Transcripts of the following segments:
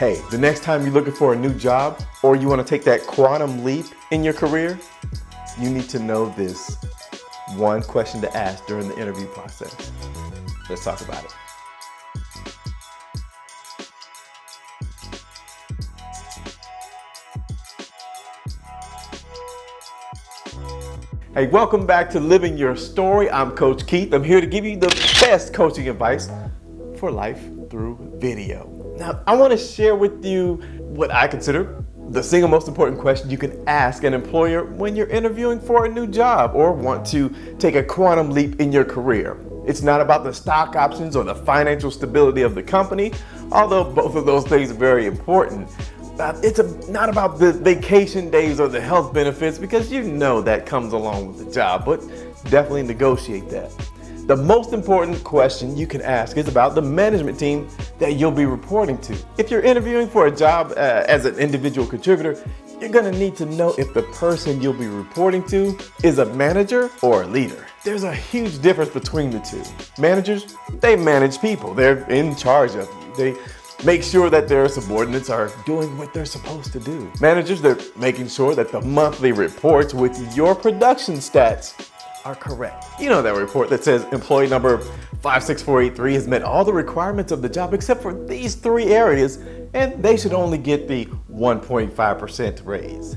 Hey, the next time you're looking for a new job or you want to take that quantum leap in your career, you need to know this one question to ask during the interview process. Let's talk about it. Hey, welcome back to Living Your Story. I'm Coach Keith. I'm here to give you the best coaching advice for life through video. Now, I want to share with you what I consider the single most important question you can ask an employer when you're interviewing for a new job or want to take a quantum leap in your career. It's not about the stock options or the financial stability of the company, although both of those things are very important. It's not about the vacation days or the health benefits, because you know that comes along with the job, but definitely negotiate that. The most important question you can ask is about the management team that you'll be reporting to. If you're interviewing for a job as an individual contributor, you're gonna need to know if the person you'll be reporting to is a manager or a leader. There's a huge difference between the two. Managers, they manage people. They're in charge of you. They make sure that their subordinates are doing what they're supposed to do. Managers, they're making sure that the monthly reports with your production stats are correct. You know that report that says employee number 56483 has met all the requirements of the job except for these three areas, and they should only get the 1.5% raise.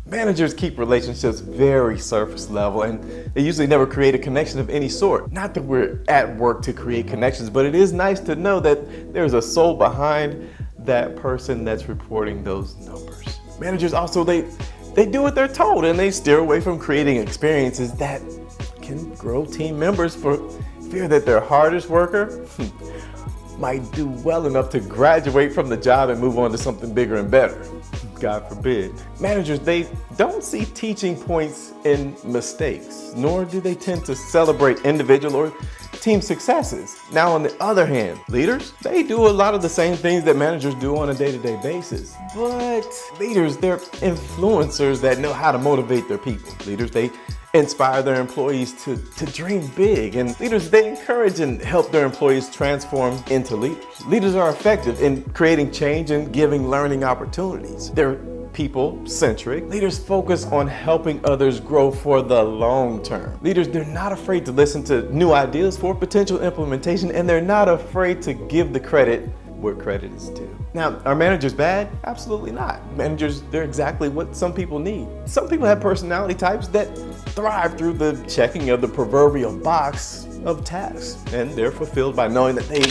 Managers keep relationships very surface level, and they usually never create a connection of any sort. Not that we're at work to create connections, but it is nice to know that there's a soul behind that person that's reporting those numbers. Managers also, they do what they're told, and they steer away from creating experiences that can grow team members for fear that their hardest worker might do well enough to graduate from the job and move on to something bigger and better. God forbid. Managers, they don't see teaching points in mistakes, nor do they tend to celebrate individual or team successes. Now, on the other hand, leaders, they do a lot of the same things that managers do on a day-to-day basis. But leaders, they're influencers that know how to motivate their people. Leaders, they inspire their employees to dream big. And leaders, they encourage and help their employees transform into leaders. Leaders are effective in creating change and giving learning opportunities. They're people-centric. Leaders focus on helping others grow for the long term. Leaders, they're not afraid to listen to new ideas for potential implementation, and they're not afraid to give the credit where credit is due. Now, are managers bad? Absolutely not. Managers, they're exactly what some people need. Some people have personality types that thrive through the checking of the proverbial box of tasks, and they're fulfilled by knowing that they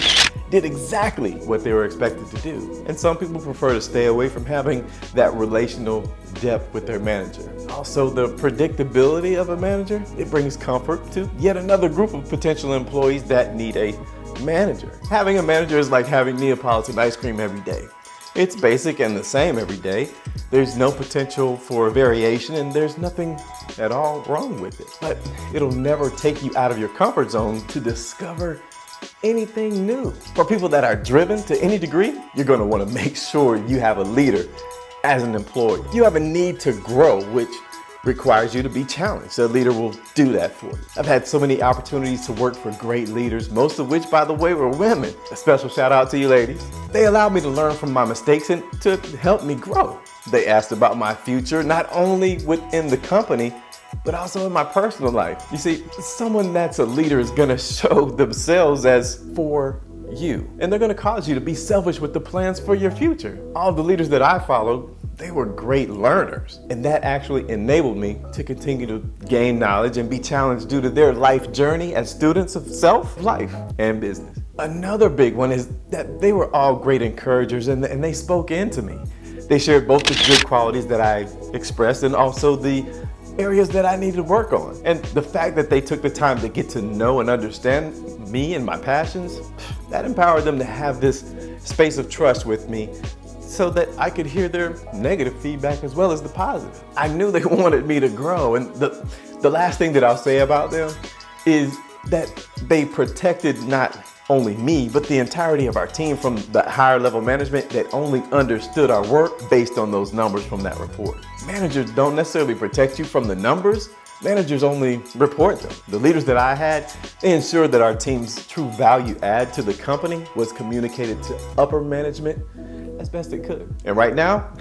did exactly what they were expected to do. And some people prefer to stay away from having that relational depth with their manager. Also, the predictability of a manager, it brings comfort to yet another group of potential employees that need a manager. Having a manager is like having Neapolitan ice cream every day. It's basic and the same every day. There's no potential for variation, and there's nothing at all wrong with it. But it'll never take you out of your comfort zone to discover anything new. For people that are driven to any degree, you're going to want to make sure you have a leader as an employee. You have a need to grow, which requires you to be challenged. A leader will do that for you. I've had so many opportunities to work for great leaders, most of which, by the way, were women. A special shout out to you ladies. They allowed me to learn from my mistakes and to help me grow. They asked about my future, not only within the company, but also in my personal life. You see, someone that's a leader is gonna show themselves as for you. And they're gonna cause you to be selfish with the plans for your future. All the leaders that I followed, they were great learners. And that actually enabled me to continue to gain knowledge and be challenged due to their life journey as students of self, life, and business. Another big one is that they were all great encouragers, and they spoke into me. They shared both the good qualities that I expressed and also the areas that I needed to work on. And the fact that they took the time to get to know and understand me and my passions, that empowered them to have this space of trust with me so that I could hear their negative feedback as well as the positive. I knew they wanted me to grow, and the last thing that I'll say about them is that they protected not only me, but the entirety of our team from the higher level management that only understood our work based on those numbers from that report. Managers don't necessarily protect you from the numbers. Managers only report them. The leaders that I had, they ensured that our team's true value add to the company was communicated to upper management as best it could. And right now,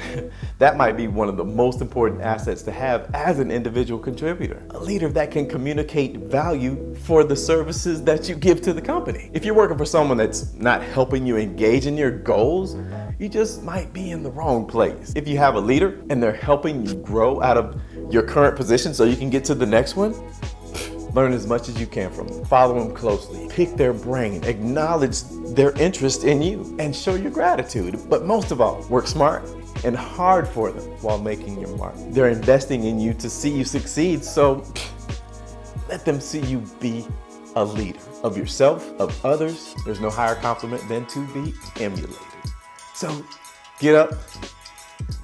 that might be one of the most important assets to have as an individual contributor. A leader that can communicate value for the services that you give to the company. If you're working for someone that's not helping you engage in your goals, you just might be in the wrong place. If you have a leader and they're helping you grow out of your current position so you can get to the next one, learn as much as you can from them. Follow them closely. Pick their brain. Acknowledge their interest in you and show your gratitude. But most of all, work smart and hard for them while making your mark. They're investing in you to see you succeed, so let them see you be a leader of yourself, of others. There's no higher compliment than to be emulated. So get up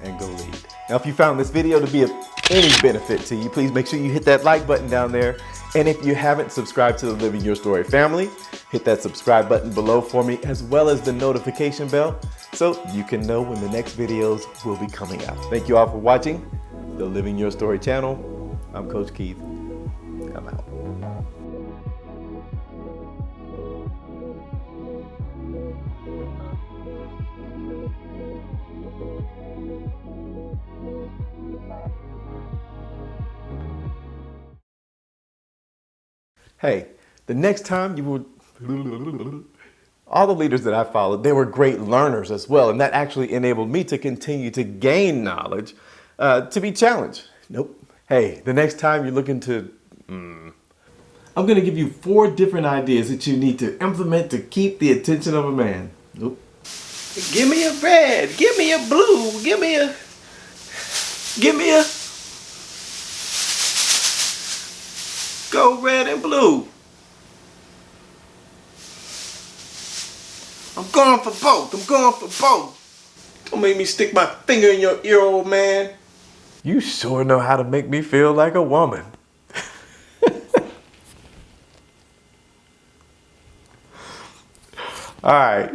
and go lead. Now, if you found this video to be of any benefit to you, please make sure you hit that like button down there. And if you haven't subscribed to the Living Your Story family, hit that subscribe button below for me, as well as the notification bell, so you can know when the next videos will be coming out. Thank you all for watching the Living Your Story channel. I'm Coach Keith. I'm out. Hey, the next time you would, all the leaders that I followed, they were great learners as well. And that actually enabled me to continue to gain knowledge, to be challenged. Nope. Hey, the next time you're looking to, I'm going to give you 4 different ideas that you need to implement to keep the attention of a man. Nope. Give me a red, give me a blue, give me a, go red and blue. I'm going for both. Don't make me stick my finger in your ear, old man. You sure know how to make me feel like a woman. All right.